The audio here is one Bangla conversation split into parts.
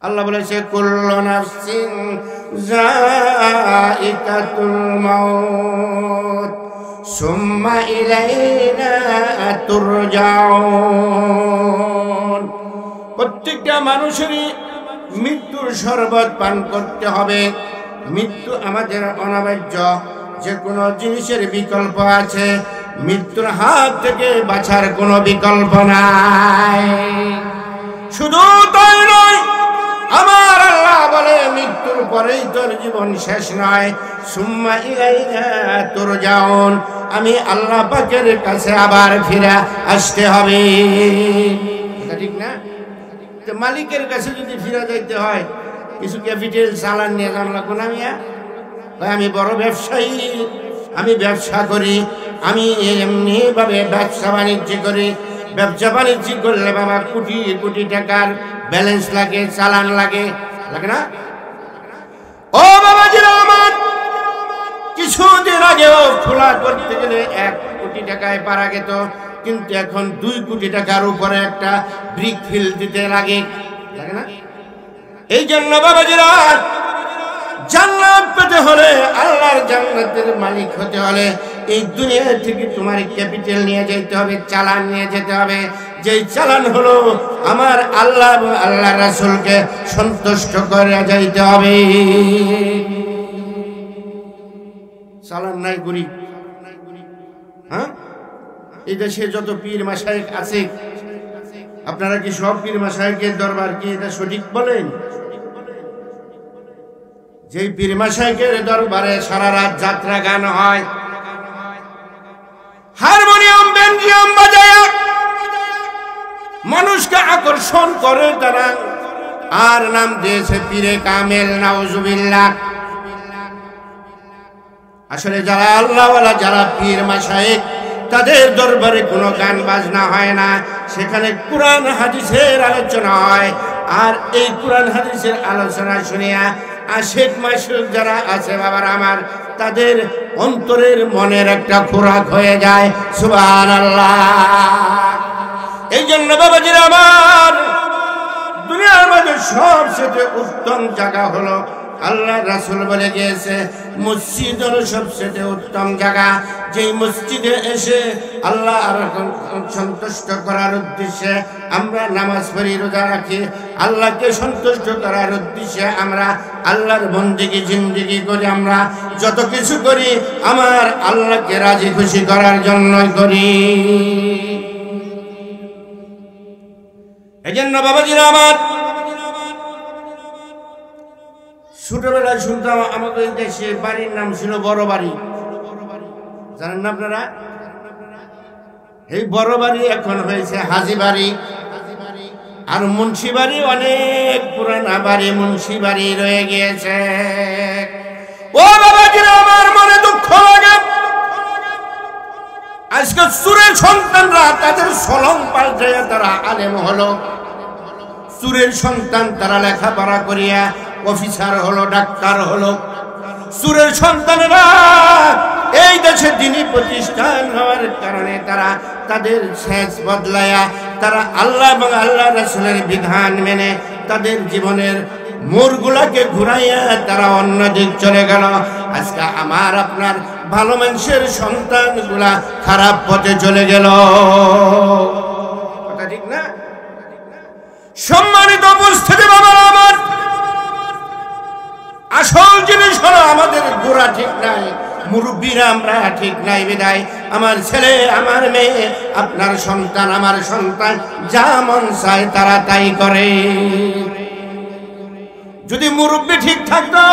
আল্লাহ বলেছে কুল্লু নাফসিন যায়িকাতুল মাউত সুম্মা ইলাইনা তুরজাউন। প্রত্যেকটা মানুষেরই মৃত্যুর শরবত পান করতে হবে। মৃত্যু আমাদের অনিবার্য, যে কোনো জিনিসের বিকল্প আছে, মৃত্যুর হাত থেকে বাঁচার কোনো বিকল্প নাই। শুধু তাই নয়, আমার আল্লাহ বলে মৃত্যুর পরেই তোর জীবন শেষ নয়, সুম্মা ইলাইনা তুরজাউন, আমি আল্লাহ পাকের কাছে আবার ফিরে আসতে হবে। ঠিক না? তো মালিকের কাছে যদি ফিরে যাইতে হয়, কিছু ক্যাপিটাল চালান নিয়ে যান লাগবো না। আমি বড় ব্যবসায়ী, আমি ব্যবসা করি, আমি এমনি ভাবে ব্যবসা বাণিজ্য করি। ব্যবসা বাণিজ্য করলে বাবা কোটি কোটি টাকার ব্যালেন্স লাগে, চালান লাগে, লাগে না? ও বাবাজিরা আমার, কিছুদিন আগেও খোলা করতে গেলে 1 কোটি টাকায় পারা গেত, কিন্তু এখন 2 কোটি টাকার উপরে একটা ব্রিক ফিল দিতে লাগে, লাগে না? এই জন্য বাবাজিরা, জান্নাত পেতে হলে, আল্লাহর জান্নাতের মালিক হতে হলে, এই দুনিয়া থেকে তোমার ক্যাপিটাল নিয়ে যেতে হবে, চালান নিয়ে যেতে হবে। যেই চালান হলো আমার আল্লাহ এবং আল্লাহ রাসূলকে সন্তুষ্ট করে যাইতে হবে। চালান নাই গরিব। হ্যাঁ, এই দেশে যত পীর মাশায়েখ আছে, আপনারা কি সব পীর মাশায়েখের দরবার কি এটা সঠিক বলেন? যেই পীর মাশায়েখের দরবারে সারা রাত যাত্রা গান হয়, হারমোনিয়াম বেঞ্জিয়াম বাজায় মানুষকে আকর্ষণ করে তারা, আর নাম দিয়েছে পীরে কামেল, নাউজুবিল্লাহ। আসলে যারা আল্লাহওয়ালা, যারা পীর মাশায়েখ, তাদের দরবারে কোনো গান বাজনা হয় না, সেখানে কুরআন হাদিসের আলোচনা হয়। আর এই কুরআন হাদিসের আলোচনা শুনিয়া আশিক মাশরুক যারা আছে বাবার আমার, তাদের অন্তরের মনের একটা খোরাক হয়ে যায়। সুবহানাল্লাহ। এই জন্য বাবাজিরা আমার, দুনিয়ার মধ্যে সবচেয়ে উত্তম জায়গা হলো, আল্লাহ রাসূল বলে গিয়েছে, মসজিদ হলো সবচেয়ে উত্তম জায়গা। যেই মসজিদে এসে আল্লাহ সন্তুষ্ট করার উদ্দেশ্যে আমরা নামাজ পড়ি, রোজা রাখি, আল্লাহকে সন্তুষ্ট করার উদ্দেশ্যে আমরা আল্লাহর বন্দেগী জিন্দেগি করি, আমরা যত কিছু করি আমার আল্লাহকে রাজি খুশি করার জন্যই করি। এই জন্য বাবাজিরা আমার, ছোটবেলায় শুনতাম আমাদের দেশে বাড়ির নাম ছিল বড় বাড়ি, জানেন না আপনারা? এই বড় বাড়ি এখন হয়েছে হাজি বাড়ি। আর মুন্সি বাড়ি অনেক পুরানা বাড়ি, মুন্সি বাড়ি রয়ে গিয়েছে। ও বাবাজিরা আমার, মনে দুঃখ লাগে, আজকে চুরের সন্তানরা তাদের সলং পাল্টে তারা আলেম হলো, চুরের সন্তান তারা লেখাপড়া করিয়া অফিসার হলো, ডাক্তার হলো। চুরের সন্তানেরা এই দেশে দ্বীনি প্রতিষ্ঠান হওয়ার কারণে তারা তাদের সেচ বদলায়া, তারা আল্লাহ এবং আল্লাহ রাসূলের বিধান মেনে তাদের জীবনের মোড়গুলাকে ঘুরাইয়া তারা অন্য দিক চলে গেল। আজকে আমার আপনার ভালো মানুষের সন্তানগুলা খারাপ পথে চলে গেল। কথা ঠিক না? সম্মানিত উপস্থিতি বাবা আমার, আসল জিনিস হলো আমাদের গোড়া ঠিক নাই, মুরব্বীরা আমরা ঠিক নাই বিদায় আমার ছেলে, আমার মেয়ে, আপনার সন্তান, আমার সন্তান যা মন চায় তারা তাই করে। যদি মুরব্বী ঠিক থাকতো,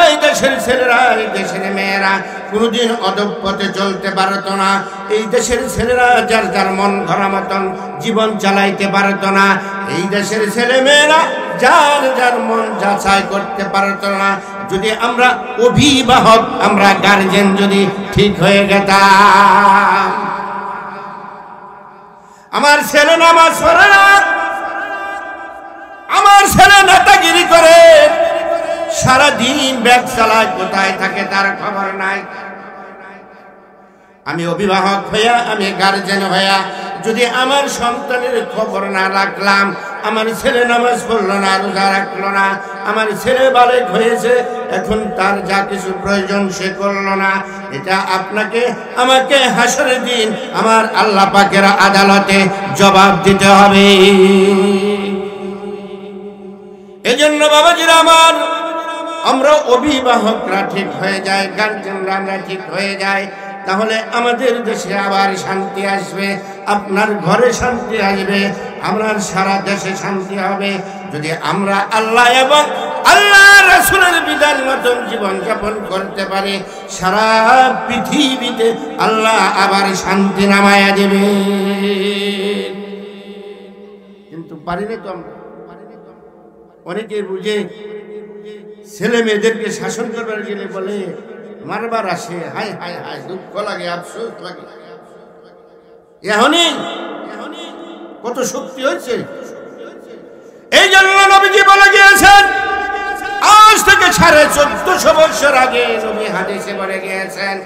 এই দেশের ছেলেরা, এই দেশের মেয়েরা কোনোদিন অধঃপথে চলতে পারত না। এই দেশের ছেলেরা যার যার মন ঘরা মতন জীবন চালাইতে পারত না। এই দেশের ছেলে মেয়েরা যার যার মন যাচাই করতে পারত না। যদি আমরা অভিভাবক, আমরা গার্জেন যদি ঠিক হয়ে গেতাম, আমার ছেলে নামাজ পড়ে না, আমার ছেলে নেতাগিরি করে, সারাদিন ব্যাগ চালায়, কোথায় থাকে তার খবর নাই। আমি অভিভাবক হইয়া, আমি গার্জেন হইয়া যদি আমার সন্তানের খবর না রাখলাম, আমার ছেলে নামাজ পড়লো না, রোজা রাখলো না, আমার ছেলে বালেগ হয়েছে, এখন তার যা কিছু প্রয়োজন সে করলো না, এটা আপনাকে আমাকে হাসরের দিন আমার আল্লাহ পাকের আদালতে জবাব দিতে হবে। এজন্য বাবাজিরা আমার, আমরা অভিভাবকরা ঠিক হয়ে যায়, গার্জেনরা আমরা ঠিক হয়ে যায়, তাহলে আমাদের দেশে আবার শান্তি আসবে, আপনার ঘরে শান্তি আসবে, আপনার সারা দেশে শান্তি হবে। যদি আমরা আল্লাহ এবং আল্লাহ রাসূলের বিধান মতন জীবন যাপন করতে পারি, সারা পৃথিবীতে আল্লাহ আবার শান্তি নামায়া দেবে। কিন্তু পারি না তো আমরা। অনেকে বুঝে ছেলে মেয়েদেরকে শাসন করবার গেলে বলে মারবার আসে, হায় হায় হায়, দুঃখ লাগে, আফসোস লাগে। এখনই কত শক্তি হয়েছে। এই জন্য নবীজি বলে গিয়েছেন, আজ থেকে 1450 বছর আগে নবী হাদিসে বলে গিয়েছেন,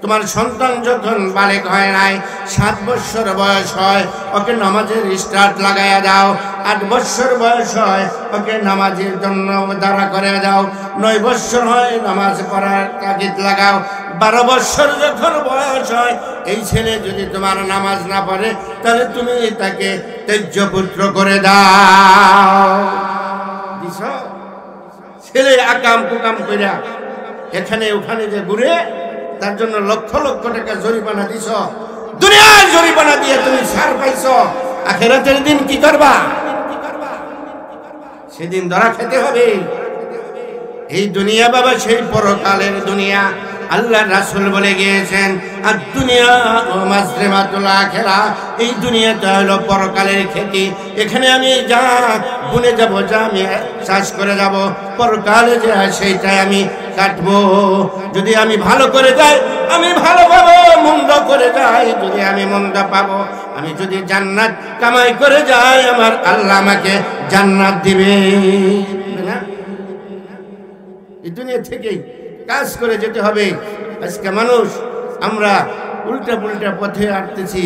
তোমার সন্তান যখন বালেগ হয় নাই, 7 বছর বয়স হয়, ওকে নামাজের স্টার্ট লাগাইয়া দাও। 8 বছর বয়স হয়, ওকে নামাজের জন্য দাঁড়া করে দাও। 9 বছর হয়, নামাজ পড়ার তাগিদ লাগাও। 12 বছর যখন বয়স হয়, এই ছেলে যদি তোমার নামাজ না পড়ে, তাহলে তুমি তাকে ত্যায্য পুত্র করে দাও। দিছ ছেলে আকাম কুকাম কইরা এখানে ওখানে যে ঘুরে, তার জন্য লক্ষ লক্ষ টাকা জরিমানা দিছ। দুনিয়ার জরিমানা দিয়ে তুমি ছাড় পাইছ, আখিরাতের দিন কি করবা? সেদিন ধরা খেতে হবে। এই দুনিয়া বাবা সেই পরকালের দুনিয়া। আল্লাহ রাসূল বলে গিয়েছেন, আর দুনিয়া ও মাজরিমাতুল আখিরাহ, এই দুনিয়াটা হলো পরকালের খেতি। এখানে আমি যা বুনে যাব, যা আমি চাষ করে যাব, পরকালে যে সেইটাই আমি কাটবো। যদি আমি ভালো করে যাই আমি ভালো পাবো, মন্দ করে যাই যদি আমি মন্দ পাবো। আমি যদি জান্নাত কামাই করে যাই, আমার আল্লাহ আমাকে জান্নাত দিবে না। এই দুনিয়া থেকেই কাজ করে যেতে হবে। আজকে মানুষ আমরা উল্টা পুল্টা পথে হাঁটতেছি।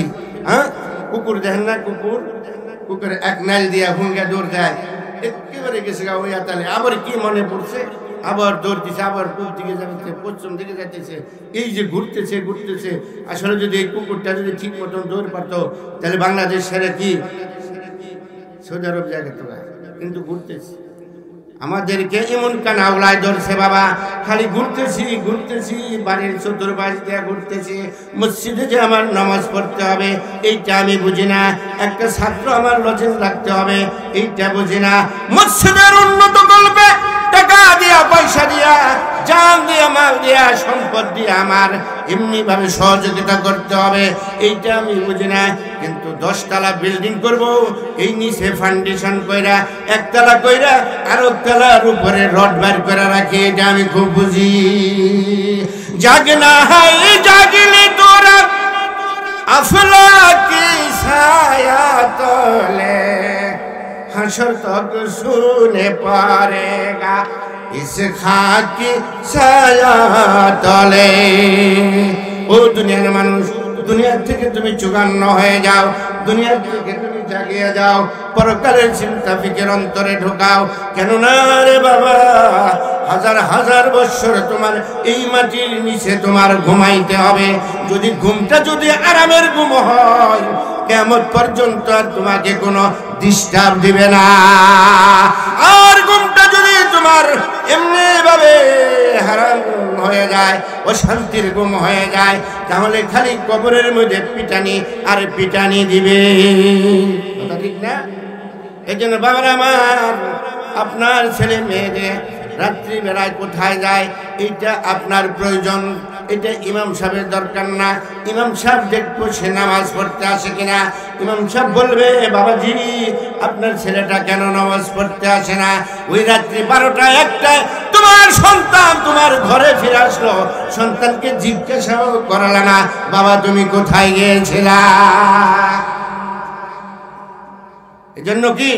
হ্যাঁ, কুকুর দেখেন না, কুকুর এক নাল দিয়া হুঙ্গা দৌড় দেয়, একেবারে গেছে গা ওই আতালে। আবার কি মনে পড়ছে, আবার দৌড় দিছে, আবার পূব দিকে যাচ্ছে, পশ্চিম দিকে যাইতেছে। এই যে ঘুরতেছে, আসলে যদি এই কুকুরটা যদি ঠিক মতন দৌড় পারতো, তাহলে বাংলাদেশ ছেড়ে কি সৌদি আরব জায়গা তো, কিন্তু ঘুরতেছে। আমাদেরকে এমন কানাউলায় ধরছে বাবা, খালি ঘুরতেছি, বাড়ির চতুর্পাশ দিয়ে ঘুরতেছি। মসজিদে যে আমার নামাজ পড়তে হবে এইটা আমি বুঝি না, একটা ছাত্র আমার লজেন্স রাখতে হবে এইটা বুঝি না। মসজিদের উন্নত করবে টাকা দিয়া, পয়সা দিয়া, জান দিয়া, মাল দিয়া, সম্পদ দিয়া আমার এমনি ভাবে সহযোগিতা করতে হবে এইটা আমি বুঝি না। কিন্তু 10 তলা বিল্ডিং করব, এই নিচে ফাউন্ডেশন কইরা, 1 তলা কইরা আরো তলার উপরে রড বার করে রাখি, এটা আমি খুব বুঝি। জাগনা হাই জাগলে তোরা আফলাকি ছায়া তলে, হাসর তক শুনে পারেগা ইস খাকি ছায়া তলে। ও দুনিয়ার মানুষ, দুনিয়ার থেকে তুমি চুগান্ন হয়ে যাও, দুনিয়ার থেকে তুমি জাগিয়ে যাও, পরকালের চিন্তা ফিকের অন্তরে ঢোকাও। কেননা রে বাবা, হাজার হাজার বছর তোমার এই মাটির নিচে তোমার ঘুমাইতে হবে। যদি ঘুমটা যদি আরামের ঘুম হয়, কিয়ামত পর্যন্ত আর তোমাকে কোনো ডিস্টার্ব দিবে না। আর ঘুমটা যদি তোমার এমনি ভাবে হারাম হয়ে যায়, অশান্তির ঘুম হয়ে যায়, তাহলে খালি কবরের মধ্যে পিটানি আর পিটানি দিবে। কথা ঠিক না? এই জন্য বাবার আমার, আপনার ছেলে মেয়েদের রাত্রি বেলায় কোথায় যায় এইটা আপনার প্রয়োজন, এটা ইমাম সাহেবের দরকার না। ইমাম সাহেব দেখবো সে নামাজ পড়তে আসে কিনা। ইমাম সাহেব বলবে, বাবাজি আপনার ছেলেটা কেন নামাজ পড়তে আসে না? ওই রাত্রি 12টা 1টায় তোমার সন্তান তোমার ঘরে ফিরে আসলো, সন্তানকে জিজ্ঞাসাও করালে না, বাবা তুমি কোথায় গিয়েছিলা? এজন্য কি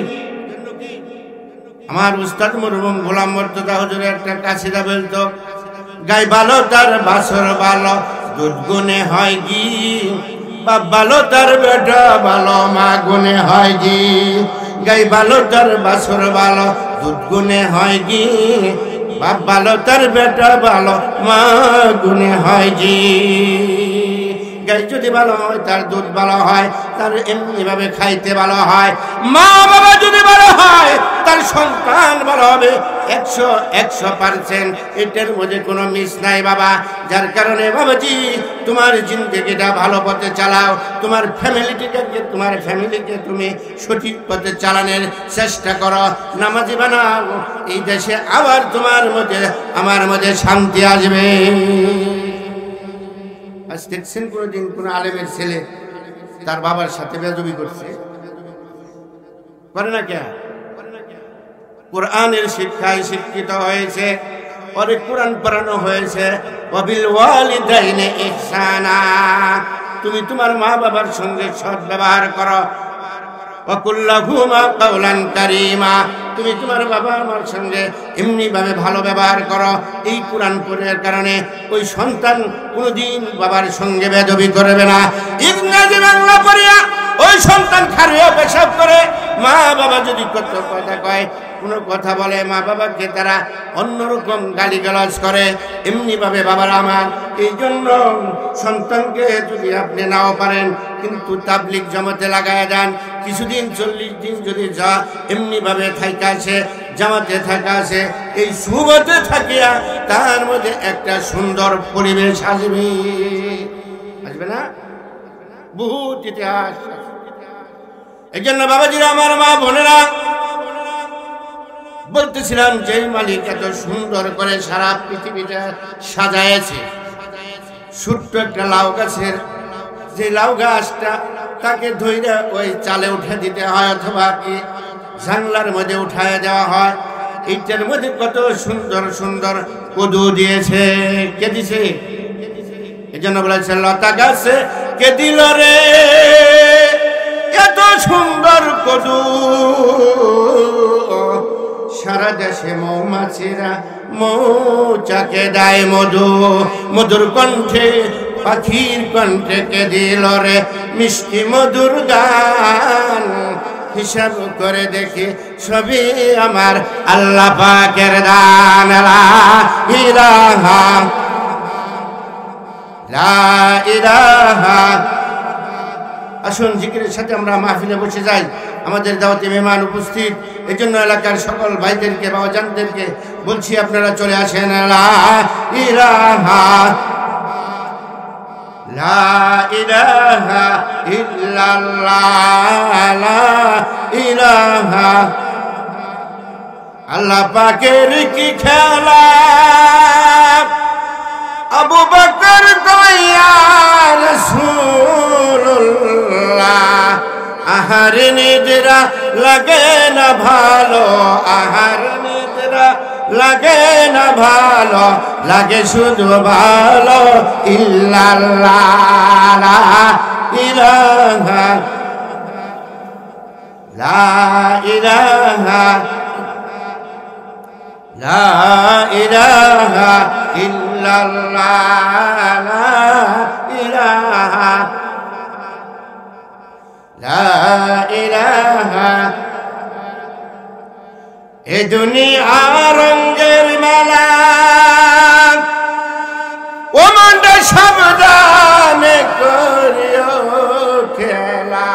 আমার উস্তাদ মরহুম গোলাম মুর্তজা হুজুরের একটা কাসিদা বলতো, গাই ভালো তার বাসর ভালো, দুধ গুনে হয় ঘি, বাপ ভালো তার বেটা ভালো, মা গুনে হয় ঘি। গাই ভালো তার বাছর ভালো দুধ গুনে হয় জি বাপ ভালো তার বেটা ভালো মা গুনে হয় জি গাই যদি ভালো হয় তার দুধ ভালো হয় তার এমনি ভাবে খাইতে ভালো হয় মা বাবা যদি ভালো হয় তার সন্তান ভালো হবে 100% এটার মধ্যে কোনো মিস নাই বাবা যার কারণে বাবাজি তোমার জিন্দেগিটা ভালো পথে চালাও তোমার ফ্যামিলিকে তুমি সঠিক পথে চালানোর চেষ্টা করো নামাজি বানাও এই দেশে আবার তোমার মধ্যে আমার মধ্যে শান্তি আসবে আজ দেখছেন কোনদিন কোন আলেমের ছেলে তার বাবার সাথে বেয়াদবি করছে করে না কে কোরআনের শিক্ষায় শিক্ষিত হয়েছে অনেক কোরআন পড়ানো হয়েছে ওয়াবিল ওয়ালিদাইনি ইহসানা তুমি তোমার মা বাবার সঙ্গে সৎ ব্যবহার করো ওয়াকুল লাহুমা কাওলান কারীমা তুমি তোমার বাবা মার সঙ্গে এমনি ভাবে ভালো ব্যবহার করো এই কোরআন পড়ার কারণে ওই সন্তান কোনোদিন বাবার সঙ্গে বেয়াদবি করবে না ইংরেজি বাংলা পড়িয়া ওই সন্তান খারিয়া পেশাব করে মা বাবা যদি কত কথা কয় কোনো কথা বলে মা বাবাকে তারা অন্যরকম গালিগালাজ করে এমনি ভাবে বাবার আমার এই জন্য সন্তানকে যদি আপনি নাও পারেন কিন্তু তাবলিগ জামাতে লাগায় দেন কিছুদিন 40 দিন যদি যা এমনি ভাবে থাকা আছে জামাতে থাকা আছে এই সুবতে থাকিয়া তার মধ্যে একটা সুন্দর পরিবেশ আসবে না বহুত ইতিহাস এই জন্য বাবাজিরা আমার মা বোনেরা বলতেছিলাম যে মালিক এত সুন্দর করে সারা পৃথিবীটা সাজায়েছে ছোট্ট একটা লাউ গাছের যে লাউ গাছটা তাকে ধইরা ওই চালে উঠে দিতে হয় অথবা কি জানলার মধ্যে উঠায় দেওয়া হয় এইটার মধ্যে কত সুন্দর সুন্দর কদু দিয়েছে কে দিছে এই জন্য বলেছে লতা গাছে কে দিল রে এত সুন্দর কদু সারা দেশে মৌমাছিরা মৌচাকে দেয় মধু মধুর কণ্ঠে পাখির কণ্ঠে কে দিল রে মিষ্টি মধুর গান হিসাব করে দেখি সবই আমার আল্লাহ পাকের দান লা ইলাহা লা ইলাহা আসুন জিকিরের সাথে আমরা মাহফিলে বসে যাই আমাদের দাওয়াতে মেহমান উপস্থিত এই জন্য এলাকার সকল ভাইদেরকে বাবাজানদেরকে বলছি আপনারা চলে আসেন লা ইলাহা লা ইলাহা ইল্লাল্লাহ লা ইলাহা আল্লাহ পাকের কি খেলা আবু বকর কইয়া রাসূলুল্লাহ আহার নিদ্রা লাগে না ভালো আহার নিদ্রা লাগে না ভালো লাগে শুধু ভালো ইল্লাল্লাহ লা ইলাহা লা ইলাহা লা ইলাহা ইল্লাল্লাহ লা ইলাহা লা ইলাহা এ দুনিয়া রঙের মেলা ও মনটা সাবধানে করিও খেলা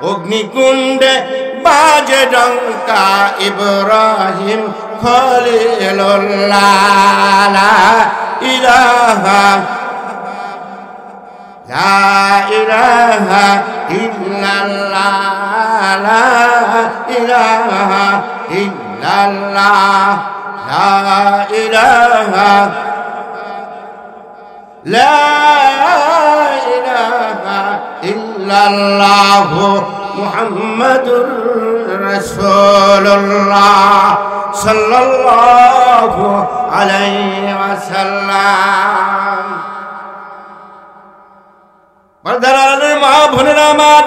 অগ্নিকুণ্ডে বাজে ডঙ্কা ইব্রাহিম খলিলুল্লাহ লা ইলাহা লা ইলাহা ইল্লাল্লাহ লা ইলাহা ইল্লাল্লাহ লা ইলাহা লা ইলাহা ইল্লাল্লাহ মুহাম্মাদুর রাসূলুল্লাহ সাল্লাল্লাহু আলাইহি ওয়াসাল্লাম বারদারানে মা বোনেরা আমার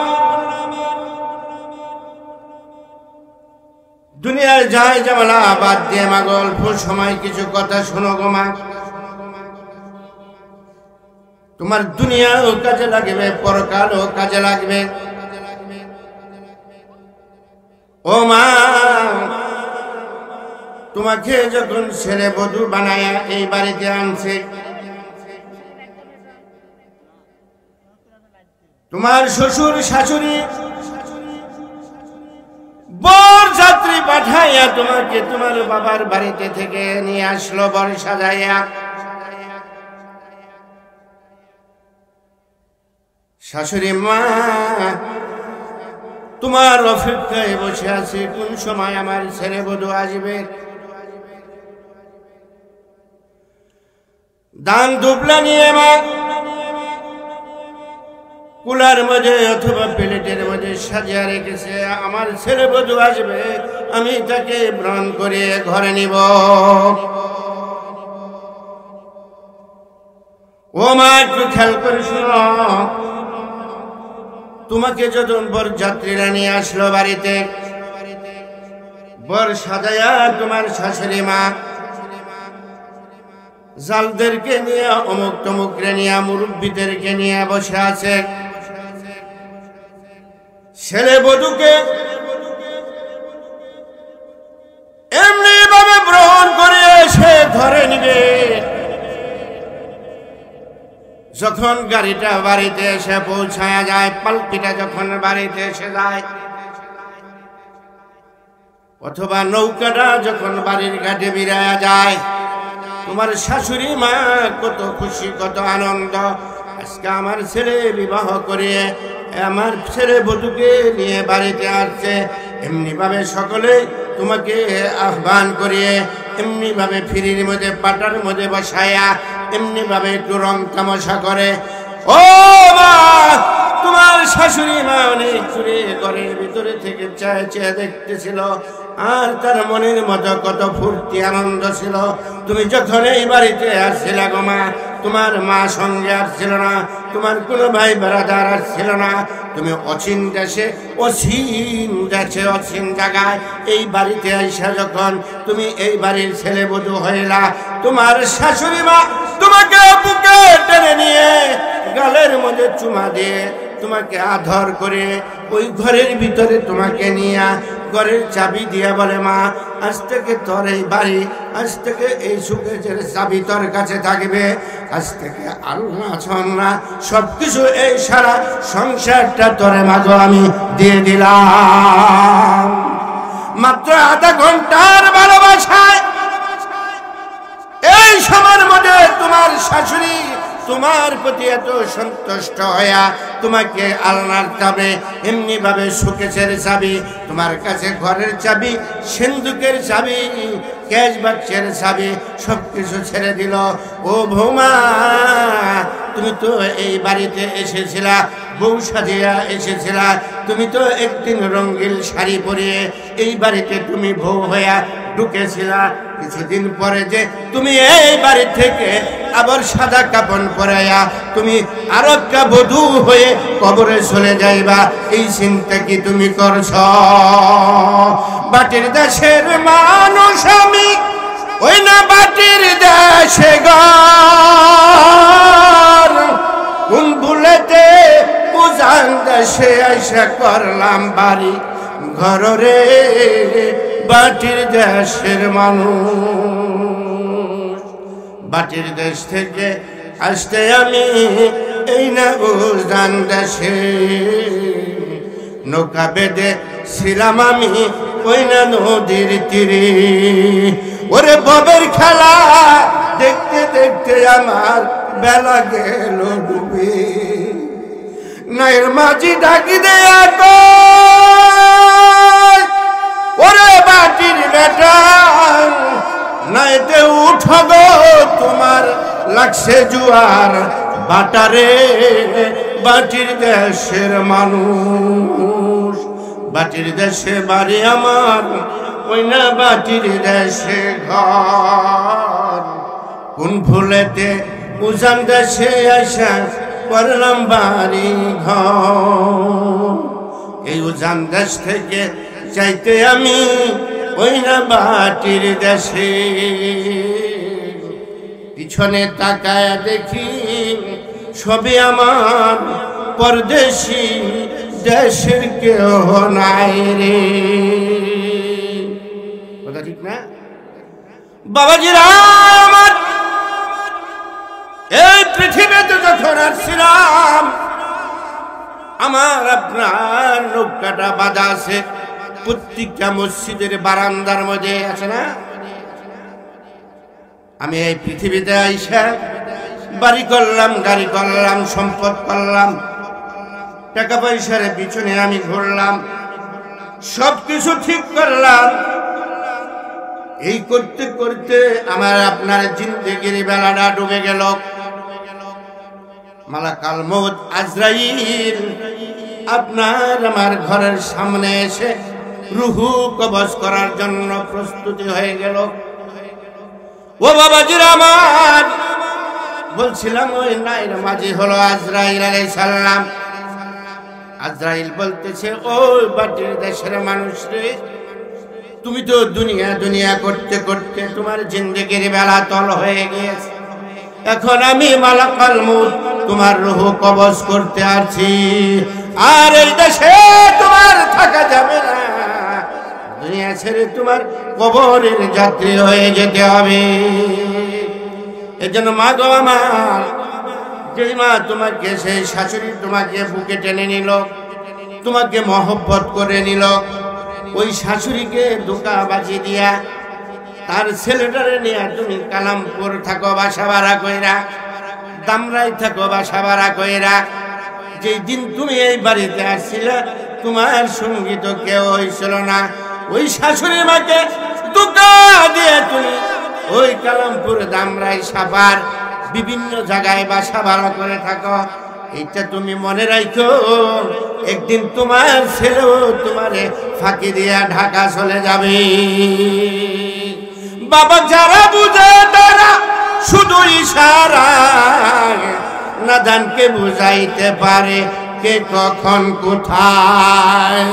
দুনিয়ার যায় জামালা বাদ দিয়ে মা অল্প সময় কিছু কথা শোনো গো মা তোমার দুনিয়াও কাজে লাগবে পরকালও কাজে লাগবে ও মা, তোমাকে যখন ছেলে বধূ বানায়া এই বাড়িতে আনছে, তোমার শ্বশুর শাশুড়ি বর যাত্রী পাঠাইয়া তোমাকে তোমার বাবার বাড়িতে থেকে নিয়ে আসলো বর সাজাইয়া। শাশুড়ি মা তোমার অপেক্ষায় বসে আছে, কোন সময় আমার ছেলে বধূ আসবে। দান দুবলা নিয়ে মা কুলার মধ্যে অথবা প্লেটের মধ্যে সাজিয়ে রেখেছে, আমার ছেলে বধূ আসবে, আমি তাকে গ্রহণ করে ঘরে নিব। ও মা, একটু খেয়াল করে শোনো, তোমাকে যখন বর যাত্রীরা নিয়ে আসলো বাড়িতে, বর সাজায়া তোমার শাশুড়ি মা জালদেরকে নিয়ে অমুক তমুকরে নিয়ে মুরব্বীদেরকে নিয়ে বসে আছে। ছেলে বধূকে এমনি ভাবে গ্রহণ করে এসে ধরে নিবে। যখন গাড়িটা বাড়িতে এসে পৌঁছায়া যায়, পালকিটা যখন বাড়িতে এসে যায়, অথবা নৌকাটা যখন বাড়ির ঘাটে বিরায়া যায়, তোমার শাশুড়ি মা কত খুশি, কত আনন্দ, আজকে আমার ছেলে বিবাহ করে আমার ছেলে বধূকে নিয়ে বাড়িতে আসছে। এমনি ভাবে সকলে তোমাকে আহ্বান করিয়ে এমনি ভাবে ফিরির মধ্যে পাটার মধ্যে বসায়া এমনি ভাবে একটু রং তামাশা করে। ও মা, তোমার শাশুড়ি মা অনেক দূরে ঘরের ভিতরে থেকে চেয়ে চেয়ে দেখতেছিল, আর তার মনের মতো কত ফুর্তি আনন্দ ছিল। তুমি যখন এই বাড়িতে আসছিলে গো মা, তোমার মা সঙ্গে আসছিল না, তোমার কোনো ভাই বেড়াদার আসছিল না, তুমি অচিন দেশে অচিন জায়গায় এই বাড়িতে আইসা যখন তুমি এই বাড়ির ছেলে বধূ হইলা, তোমার শাশুড়ি মা তোমাকে বুকে টেনে নিয়ে গালের মধ্যে চুমা দিয়ে তোমাকে আদর করে ওই ঘরের ভিতরে তোমাকে নিয়ে ঘরের চাবি দিয়া বলে, মা আজ থেকে তোর এই বাড়ি, আজ থেকে এই সুখের চাবি তোর কাছে থাকবে, আজ থেকে আল্লাহ ছন্না সবকিছু এই সারা সংসারটা তোরে মাগো আমি দিয়ে দিলাম। মাত্র আধা ঘন্টার ভালোবাসায় এই সময়ের মধ্যে তোমার শাশুড়ি তোমার প্রতি এত সন্তুষ্ট হইয়া তোমাকে আলনার চাবি, এমনি ভাবে সুকেশের চাবি, তোমার কাছে ঘরের চাবি, সিন্ধুকের চাবি, ক্যাশ বাক্সের চাবি সবকিছু ছেড়ে দিল। ও বৌমা, তুমি তো এই বাড়িতে এসেছিলা, বউ সাজিয়া এসেছিলা, তুমি তো একদিন রঙিন শাড়ি পরিয়ে এই বাড়িতে তুমি বউ হইয়া ঢুকেছিলা, কিছুদিন পরে যে তুমি এই বাড়ি থেকে আবার সাদা কাপড় পরাইয়া তুমি আরেকটা বধূ হয়ে কবরে চলে যাইবা, এই চিন্তা কি তুমি করছ? বাটির দেশের মানুষ আমি, ওই না বাটির দেশে ঘর, কোন ভুলেতে উজান দেশে আইসা করলাম বাড়ি ঘর রে, বাটির দেশের মানুষ। বাটির দেশ থেকে আসতে আমি এই না উজান দেশে, নৌকা বেঁধে ছিলাম আমি ওই না নদীর তীরে, ওরে ববের খেলা দেখতে দেখতে আমার বেলা গেল ডুবে, নাইর মাঝি ডাকি দেয়া গো, ওরে বাটির বেটা নাইতে উঠো গো, তোমার লাগছে জুয়ার বাটারে, বাটির দেশের মানুষ। বাটির দেশে বাড়ি আমার, ওই না বাটির দেশে ঘর, কোন ভুলেতে উজান দেশে আসা করলাম বাড়ি ঘর। এই উজান দেশ থেকে চাইতে আমি ওই না বাটির দেশে, পিছনে তাকায় দেখি সবে আমার পরদেশি দেশের কেউ নাই রে। কথা ঠিক না বাবাজিরা আমার? এই পৃথিবীতে যখন আসছিলাম আমার আপনার নৌকাটা বাঁধা আছে প্রত্যেকটা মসজিদের বারান্দার মধ্যে আছে না? আমি এই পৃথিবীতে আইসা বাড়ি করলাম, গাড়ি করলাম, সম্পদ করলাম, টাকা পয়সার পিছনে আমি ঘুরলাম, সবকিছু ঠিক করলাম। এই করতে করতে আমার আপনার জিন্দেগির বেলাটা ডুবে গেল। মালাকাল মউত আজরাইল আপনার আমার ঘরের সামনে এসে রুহু কবজ করার জন্য প্রস্তুতি হয়ে গেল। ও বাবাজির আমার, বলছিলাম ওই নাইর মাঝি হলো আজরাইল আলাইহিস সালাম। আজরাইল বলতেছে, ও বাটির দেশের মানুষ রে, তুমি তো দুনিয়া দুনিয়া করতে করতে তোমার জিন্দেগির বেলা তল হয়ে গিয়েছে। এখন আমি মালাকাল মউত তোমার রূহ কবজ করতে আসছি। আর এই দেশে তোমার থাকা যাবে না, দুনিয়া ছেড়ে তোমার কবরের যাত্রী হয়ে যেতে হবে। এজন্য মা গো আমার, যেই মা তোমাকে, সেই শাশুড়ি তোমাকে বুকে টেনে নিল, তোমাকে মহব্বত করে নিল, ওই শাশুড়িকে ধোঁকা বাজি দিয়া তার ছেলেটারে নিয়ে তুমি কালামপুর থাকো বাসা ভাড়া কইরা, দামরাই থাকো বাসা ভাড়া কইরা। যেই দিন তুমি এই বাড়িতে আসছিলে তোমার সঙ্গী তো কেউ হয়েছিল না, ওই শাশুড়ি মাকে ধোঁকা দিয়ে তুমি ওই কালামপুর, দামরাই, সাভার বিভিন্ন জায়গায় বাসা ভাড়া করে থাকো। এইটা তুমি মনে রাখো, একদিন তোমার ছেলেও তোমারে ফাঁকি দিয়া ঢাকা চলে যাবে। বাবা যারা বুঝে তারা শুধু ইশারায় নাদানকে বুঝাইতে পারে কে কখন কোথায়।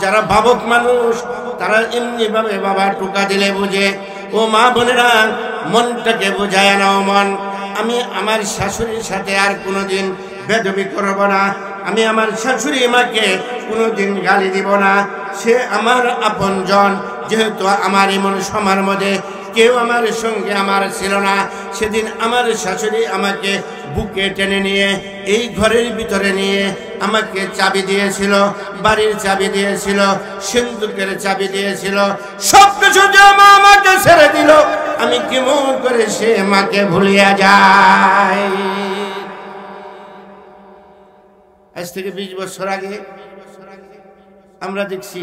যারা ভাবুক মানুষ তারা এমনি ভাবে বাবা টোকা দিলে বুঝে। ও মা বোনেরা, মনটাকে বুঝায় নাও মন। আমি আমার শাশুড়ির সাথে আর কোনোদিন বেদবি করব না, আমি আমার শাশুড়ি মাকে কোনোদিন গালি দিব না। সে আমার আপনজন, যেহেতু আমার এমন সময়ের মধ্যে কেউ আমার সঙ্গে আমার ছিল না। সেদিন আমার শাশুড়ি আমাকে বুকে টেনে নিয়ে এই ঘরের ভিতরে নিয়ে আমাকে চাবি দিয়েছিল, বাড়ির চাবি দিয়েছিল, সিন্দুকের চাবি দিয়েছিল, সব কিছু যে মা আমাকে ছেড়ে দিল। আমি কেমন করে সে মাকে ভুলিয়া যাই। আজ থেকে 20 বছর আগে আমরা দেখছি,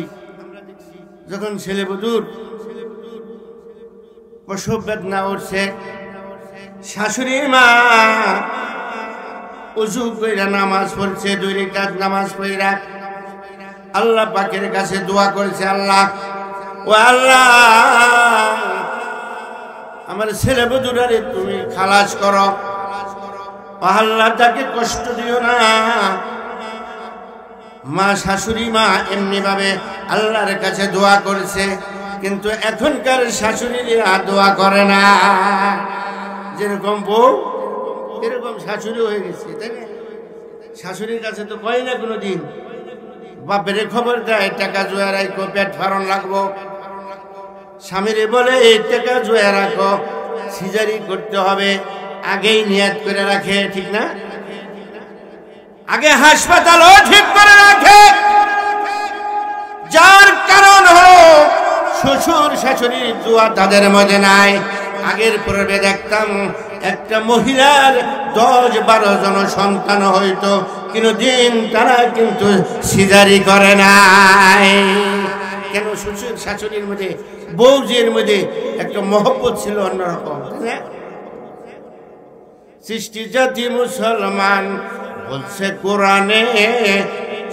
যখন ছেলে বধূর প্রসব বেদনা উঠছে, শাশুড়ি মা ওযু কইরা নামাজ পড়ছে, 2 রাকাত নামাজ পড়া আল্লাহ পাকের কাছে দোয়া করেছে, আল্লাহ ও আল্লাহ আমার ছেলে বধূরারে তুমি খালাস করো, আল্লাহ তাকে কষ্ট দিও না। মা শাশুড়ি মা এমনি ভাবে আল্লাহর কাছে দোয়া করেছে, কিন্তু এখনকার শাশুড়িরা দোয়া করে না। যেরকম বউ এরকম শাশুড়ি হয়ে গেছে, তাই না? শাশুড়ির কাছে তো কয় না কোনোদিন, বাপের খবর দেয় টাকা জোয়া রাখো, পেট ফারণ লাগবো। স্বামীরে বলে এই টাকা জোয়া রাখো, সিজারি করতে হবে, আগেই নিয়াত করে রাখে, ঠিক না? আগে হাসপাতালও ঠিক করে রাখে। যার কারণ হলো শ্বশুর শাশুড়ির দোয়া তাদের মধ্যে নাই। আগের পূর্বে দেখতাম একটা মহিলার 10-12 জন সন্তান হইতো, কোনদিন তারা কিন্তু সিজারি করে নাই। কেন? শ্বশুর শাশুড়ির মধ্যে, বউজির মধ্যে একটা মহব্বত ছিল অন্যরকম। সৃষ্টি জাতি মুসলমান বলছে কোরআনে,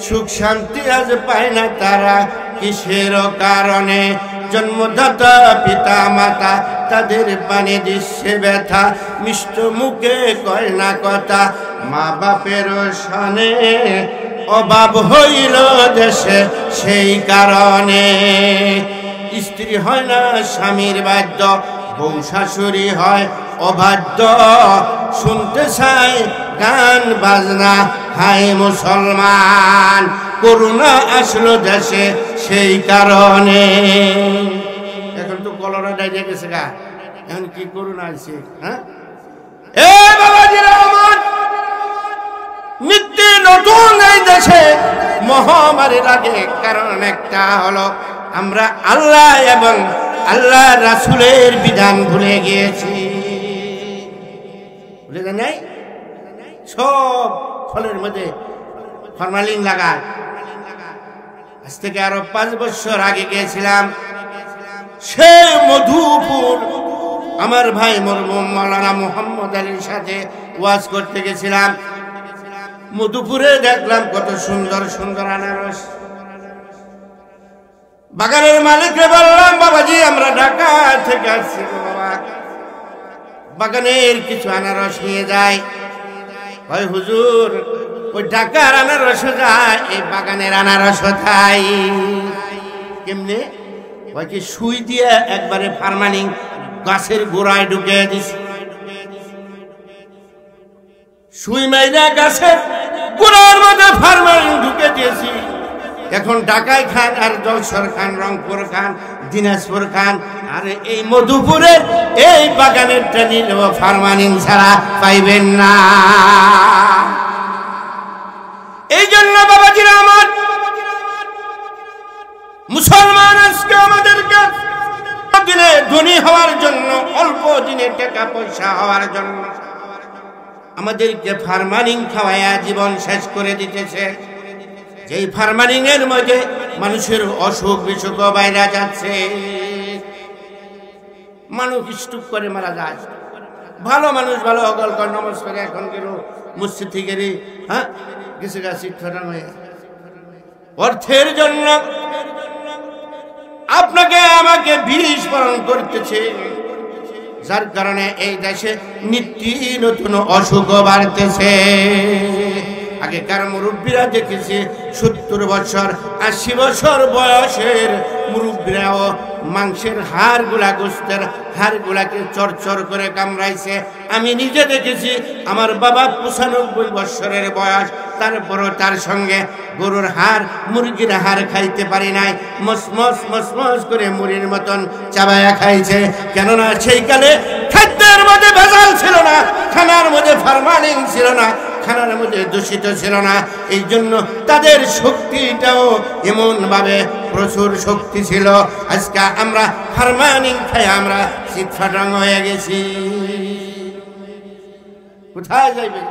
সুখ শান্তি আজ পায় না তারা কিসের কারণে। জন্মদাতা পিতা মাতা তাদের পানে দিচ্ছে ব্যথা, মিষ্ট মুখে কয় না কথা, মা বাপের সনে অভাব হইল দেশে সেই কারণে। স্ত্রী হয় না স্বামীর বাধ্য, বউ শাশুড়ি হয় অবাধ্য। শুনতে চাই গান বাজনা, হায় মুসলমান করোনা আসলো দেশে সেই কারণে। এখন তো কলেরা ডাইরিয়া গেছে গা, এখন কি করোনা আছে? হ্যাঁ এ বাবাজিরা আমার, মৃত্যু নতুন এই দেশে মহামারীর আগে কারণ একটা হলো আমরা আল্লাহ এবং আল্লাহ রাসূলের বিধান ভুলে গিয়েছি। বুঝে যায় নাই? সব ফলের মধ্যে ফরমালিন লাগায়। আজ থেকে আরো 5 বছর আগে গিয়েছিলাম সেই মধুপুর, আমার ভাই মরহুম মাওলানা মোহাম্মদ আলীর সাথে ওয়াজ করতে গেছিলাম। মধুপুরে দেখলাম কত সুন্দর সুন্দর আনারস। বাগানের মালিককে বললাম, বাবাজি আমরা ঢাকা থেকে আসছি বাবা, বাগানের কিছু আনারস নিয়ে যায়। ভাই হুজুর ওই ঢাকার আনারস যায়, এই বাগানের আনারস যায় কেমনে? ওই কি সুই দিয়ে একবারে ফার্মালিং গাছের গোড়ায় ঢুকে দিছে, সুই মাইরা গাছের গোড়ার মধ্যে ফার্মালিং ঢুকে দিয়েছি। এখন ঢাকায় খান আর জলসর খান, রংপুর খান, দিনাজপুর খান, আর এই মধুপুরের এই বাগানেরটা নিলেও ফার্মালিং ছাড়া পাইবেন না। এই জন্য বাবাজিরা আমার, মুসলমান আজকে আমাদেরকে দিনে ধনী হওয়ার জন্য, অল্প দিনে টাকা পয়সা হওয়ার জন্য আমাদেরকে ফার্মালিং খাওয়ায়া জীবন শেষ করে দিতেছে। যেই ফার্মালিং এর মধ্যে মানুষের অসুখ বিসুখ বাইরে যাচ্ছে, মানুষ স্টুক করে মারা যায়। ভালো মানুষ ভালো অগল কর নমস্কার এখন গেল মসজিদ থেকে, হ্যাঁ কিছু গাছি অর্থের জন্য আপনাকে আমাকে বিষ পালন করতেছে, যার কারণে এই দেশে নিত্য নতুন অসুখ বাড়তেছে। আগেকার মুরব্বীরা দেখেছি 70 বছর 80 বছর বয়সের মুরব্বীরাও মাংসের হাড়গুলা, গোস্তের হাড়গুলাকে চরচর করে কামড়াইছে। আমি নিজে দেখেছি, আমার বাবা 95 বছরের বয়স, তারপরও তার সঙ্গে গরুর হাড়, মুরগির হাড় খাইতে পারি নাই, মসমস মসমস করে মুড়ির মতন চাবায়া খাইছে। কেননা সেই কালে খাদ্যের মধ্যে ভেজাল ছিল না, খানার মধ্যে ফরমালিন ছিল না, খানার মধ্যে দূষিত ছিল না। এই জন্য তাদের শক্তিটাও এমন ভাবে প্রচুর শক্তি ছিল। আজকে আমরা ফরমালিন খাই আমরা চিৎফাটং হয়ে গেছি। কোথায় যাইবে?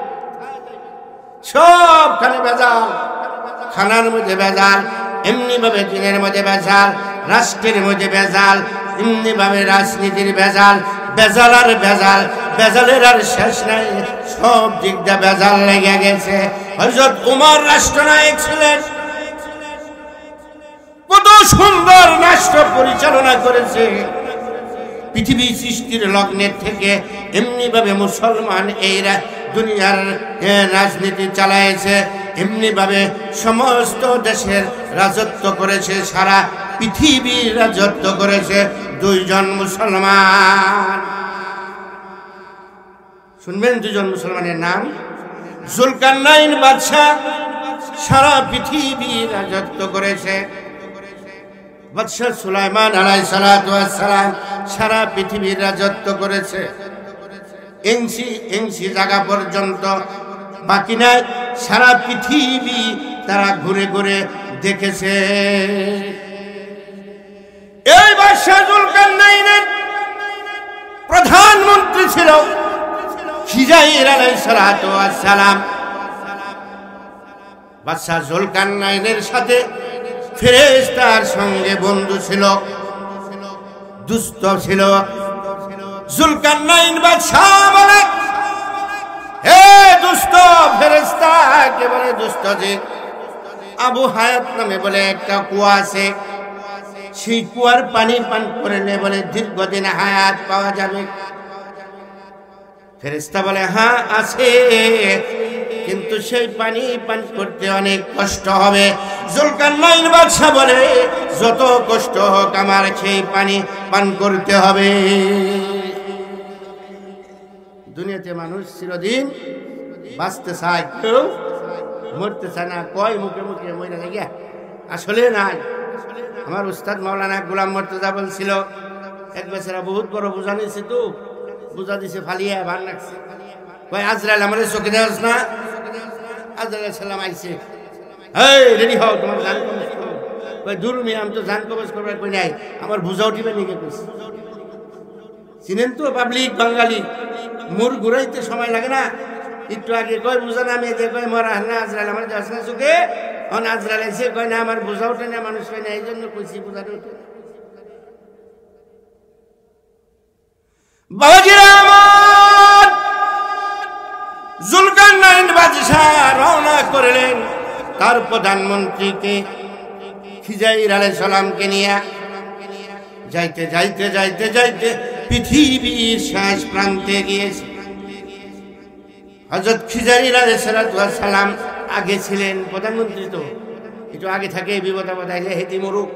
সবখানে ভেজাল, খানার মধ্যে ভেজাল, এমনি ভাবে দিনের মধ্যে ভেজাল, রাষ্ট্রের মধ্যে ভেজাল, এমনি ভাবে রাজনীতির ভেজাল, ভেজাল আর ভেজাল, ভেজালের আর শেষ নাই। সব দিক দিয়ে ভেজাল লেগে গেছে। হযরত উমর রাষ্ট্রনায়ক ছিলেন, কত সুন্দর রাষ্ট্র পরিচালনা করেছে। পৃথিবী সৃষ্টির লগ্নের থেকে এমনি ভাবে মুসলমান এই দুনিয়ার রাজনীতি চালাইছে, এমনি ভাবে সমস্ত দেশের রাজত্ব করেছে, সারা পৃথিবীর রাজত্ব করেছে 2 জন মুসলমান। শুনবেন 2 জন মুসলমানের নাম? জুলকারনাইন বাদশা সারা পৃথিবীর রাজত্ব করেছে। বাদশা সুলাইমান আলাইহিস সালাতু ওয়াস সালাম সারা পৃথিবীর রাজত্ব করেছে। এংসি জায়গা পর্যন্ত বাকি নাই, সারা পৃথিবী তারা ঘুরে ঘুরে দেখেছে। এই বাদশা জুলকারনাইনের প্রধানমন্ত্রী ছিল খিজাইর আলাইহিস সালাতু ওয়াস সালাম। বাদশা জুলকারনাইনের সাথে ফেরেশতার সঙ্গে বন্ধু ছিল, দুষ্ট ছিল। জুলকারনাইন বাদশা বলে, হে দুষ্ট ফেরেশতা, কে বলে দুষ্ট? যে আবু হায়াত নামে বলে একটা কুয়া আছে, সেই কুয়ার পানি পান করলে বলে দীর্ঘদিন হায়াত পাওয়া যাবে। ফেরেশতা বলে হ্যাঁ আছে, কিন্তু সেই পানি পান করতে অনেক কষ্ট হবে। জুলকারনাইন বাদশা বলে যত কষ্ট হোক আমার সেই পানি পান করতে হবে। দুনিয়াতে মানুষ চিরদিন বাঁচতে চায়, কেউ মরতে চায় না, কয় মুখে মুখে মরে যায় গিয়া, আসলে নাই। আমার উস্তাদ মাওলানা গোলাম মুর্তজা বলছিল, এক বেচারা বহুত বড় বোঝা নিয়েছে, তো বোঝা দিছে ফালিয়া ভার লাগছে, কয় আজরাইল আমাদের চোখে দেওয়াস না। আজরাইল সালাম আইছে, এই রেডি হও, তোমার জান কবজ করো। কয় দূর মিয়া, আমি তো জান কবজ করবার কই নাই, আমার বোঝা উঠিবে নিকে কইছে। চিনেন তো পাবলিক বাঙালি, মুর ঘুরাইতে সময় লাগে না। একটু আগে কয় বোঝা নামিয়ে দিয়ে কয় মরা না আজরাইল আমার দেওয়াস না চোখে, এখন আজরাইল আইছে কয় না আমার বোঝা ওঠে না, মানুষ কয় না, এই জন্য কইছি বোঝাটা উঠে। বাবাজিরা আমার, জুলকারনাইন বাদশাহ রওনা করলেন তার প্রধানমন্ত্রীকে খিজাইর আলাইহিস সালামকে নিয়ে। যাইতে যাইতে যাইতে যাইতে পৃথিবীর শেষ প্রান্তে গিয়েছে। হযরত খিজাইর আলাইহিস সালাম আগে ছিলেন প্রধানমন্ত্রী, তো একটু আগে থাকে বিপদ আপদ আইলে হেঁটে মরুক,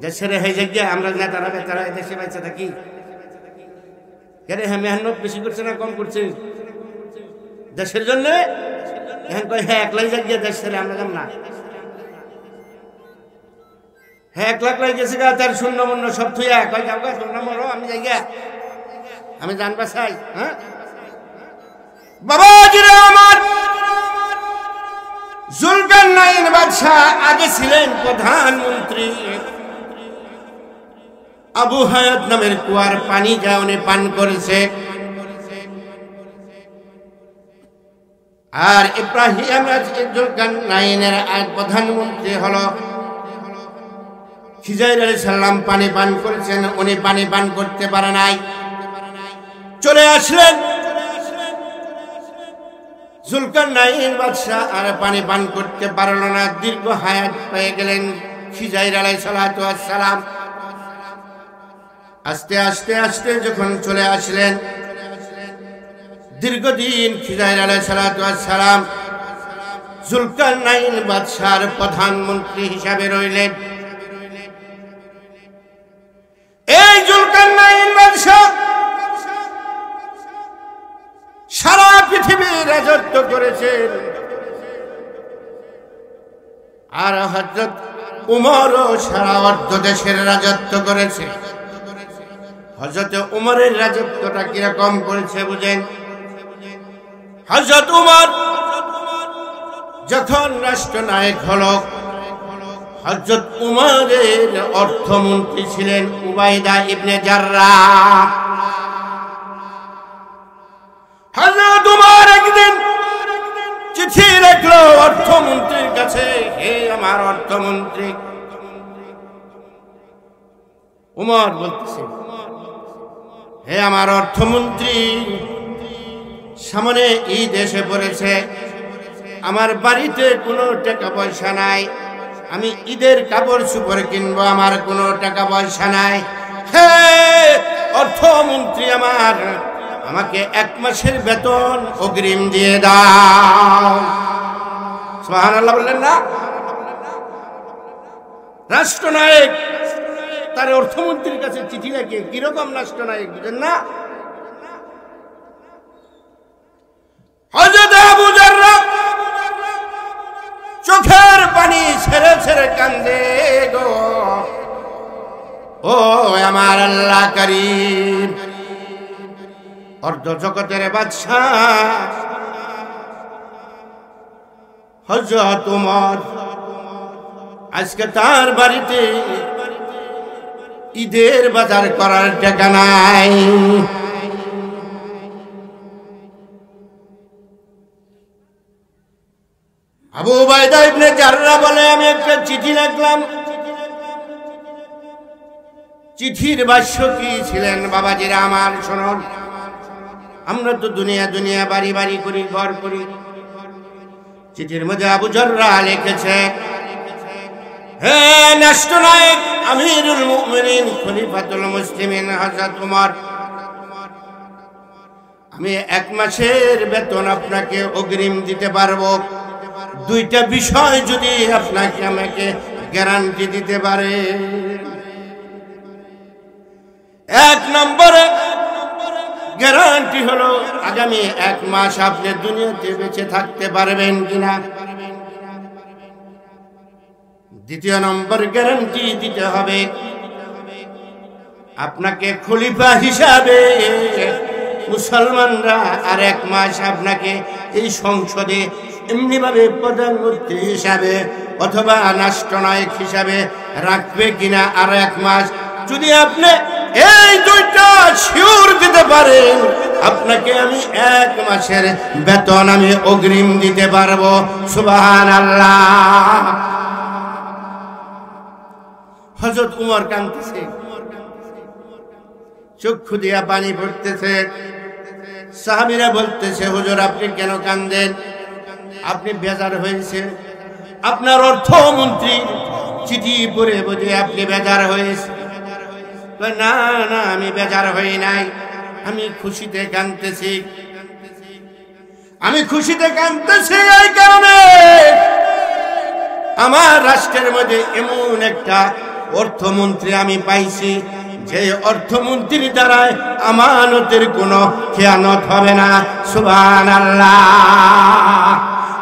দেশের হয়ে যায়। আমরা নেতারা বেতারা দেশে বাঁচা থাকি, কেন হ্যাঁ মেহনত বেশি করছে না কম করছে দেশের জন্য? এখন কয় হ্যাঁ একলাই যাক গিয়ে দেশ ছেড়ে আমরা যাম না, হ্যাঁ 1 লাখ লাই গেছে গা, তার শূন্য মূন্য সব থুইয়া কয় যাও গা তোমরা মরো, আমি যাই গা, আমি জানবা চাই। হ্যাঁ বাবাজিরা আমার, জুলকারনাইন বাদশাহ আগে ছিলেন প্রধানমন্ত্রী। আবু হায়াত নামের কুয়ার পানি যা উনি পান করেছে, আর ইব্রাহিম জুলকারনাইনের প্রধানমন্ত্রী হলো খিজাইর আলাইহিস সালাম পানি পান করেছেন, উনি পানি পান করতে পারে নাই, চলে আসলেন। জুলকারনাইন বাদশাহ আর পানি পান করতে পারল না, দীর্ঘ হায়াত পেয়ে গেলেন খিজাইর আলাইহিস সালাম। আস্তে আস্তে আস্তে যখন চলে আসলেন, দীর্ঘদিন খিজাইর আলাইহিস সালাম জুলকারনাইন বাদশাহর প্রধানমন্ত্রী হিসাবে রইলেন। এই জুলকারনাইন বাদশাহ সারা পৃথিবীর রাজত্ব করেছেন, আর হযরত উমরও সারা অর্ধ দেশের রাজত্ব করেছে। হযরত উমরের রাজত্বটা কিরকম করেছে বুঝেন? হযরত উমর যখন রাষ্ট্রনায়ক হলো, হযরত উমরের অর্থমন্ত্রী ছিলেন উবাইদা ইবনে জাররাহ। হযরত উমর একদিন চিঠি লিখলো অর্থমন্ত্রীর কাছে, হে আমার অর্থমন্ত্রী। উমর বলতেছে, হে আমার অর্থমন্ত্রী, সামনে ঈদ এসে পড়েছে, আমার বাড়িতে কোনো টাকা পয়সা নাই, আমি ঈদের কাপড় চোপড় কিনবো, আমার কোনো টাকা পয়সা নাই। হে অর্থমন্ত্রী আমার, আমাকে 1 মাসের বেতন অগ্রিম দিয়ে দাও। সুবহানাল্লাহ বললেন না? রাষ্ট্রনায়ক তার অর্থমন্ত্রীর কাছে চিঠি লেখে, কিরকম রাষ্ট্রনায়ক বুঝেন না? হযরত আবু জাররাহ চোখের পানি ছেড়ে ছেড়ে কান্দে গো, ও আমার আল্লাহ করিম, অর্ধ জগতের বাদশাহ হযরত উমর, আজকে তার বাড়িতে ঈদের বাজার করার টাকা নাই। আবু উবাইদা ইবনে জাররাহ বলে, আমি একটা চিঠি লিখলাম। চিঠির ভাষ্য কি ছিলেন বাবাজিরা আমার শুনুন। আমরা তো দুনিয়া দুনিয়া বাড়ি বাড়ি করি, ঘর করি। চিঠির মধ্যে আবু জাররাহ লিখেছে, হে রাষ্ট্রনায়ক আমিরুল মুমিনিন খলিফাতুল মুসলিমিন হযরত উমর, আমি 1 মাসের বেতন আপনাকে অগ্রিম দিতে পারবো, 2টা বিষয় যদি আপনাকে আমাকে গ্যারান্টি দিতে পারে। 1 নম্বরে গ্যারান্টি হলো আগামী 1 মাস আপনি দুনিয়াতে বেঁচে থাকতে পারবেন কিনা। দ্বিতীয় নম্বর গ্যারান্টি দিতে হবে, আপনাকে খলিফা হিসাবে মুসলমানরা আর 1 মাস আপনাকে এই সংসদে এমনিভাবে প্রধানমন্ত্রী হিসাবে অথবা রাষ্ট্রনায়ক হিসাবে রাখবে কিনা আর 1 মাস। যদি আপনি এই দুইটা শিওর দিতে পারেন, আপনাকে আমি 1 মাসের বেতন আমি অগ্রিম দিতে পারবো। সুবহানাল্লাহ। হযরত উমর কাঁদতেছে, চক্ষু দিয়া পানি পড়তেছে। সাহাবীরা বলতেছে, হুজুর আপনি কেন কাঁদেন? আপনি বেজার হয়েছেন? আপনার অর্থমন্ত্রীর চিঠি পড়ে বুঝে আপনি বেজার হয়েছেন? না না, আমি বেজার হই নাই, আমি খুশিতে কাঁদতেছি। আমি খুশিতে কাঁদতেছি এই কারণে, আমার রাষ্ট্রের মধ্যে এমন একটা অর্থমন্ত্রী আমি পাইছি, যে অর্থমন্ত্রীর দ্বারা আমানতের কোনো খেয়ানত হবে না। সুবহানাল্লাহ।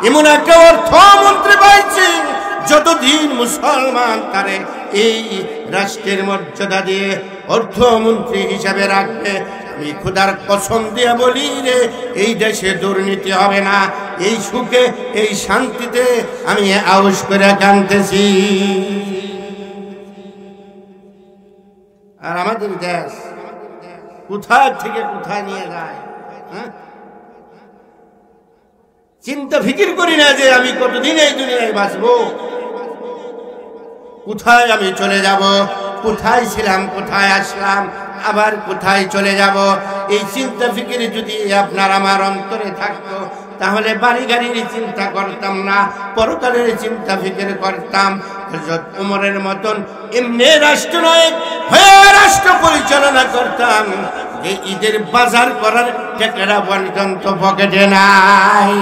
এমন একটা অর্থমন্ত্রী পাইছি, যতদিন মুসলমান তারে এই রাষ্ট্রের মর্যাদা দিয়ে অর্থমন্ত্রী হিসাবে রাখবে, আমি খোদার কসম দিয়ে বলি রে, এই দেশে দুর্নীতি হবে না। এই সুখে এই শান্তিতে আমি আউশ করে কাঁদতেছি। আর আমাদের দেশ কোথায় থেকে কোথায় নিয়ে যায়, চিন্তা ফিকির করি না যে আমি কতদিন এই দুনিয়ায় বাঁচবো, কোথায় আমি চলে যাব, কোথায় ছিলাম, কোথায় আসলাম, আবার কোথায় চলে যাব। এই চিন্তা ফিকির যদি আপনার আমার অন্তরে থাকতো, তাহলে বাড়ি গাড়ির চিন্তা করতাম না, পরকালের চিন্তা ফিকির করতাম। হযরত উমরের মতন এমনি রাষ্ট্রনায়ক হয়ে রাষ্ট্র পরিচালনা করতাম যে ঈদের বাজার করার টাকাটা পর্যন্ত পকেটে নাই।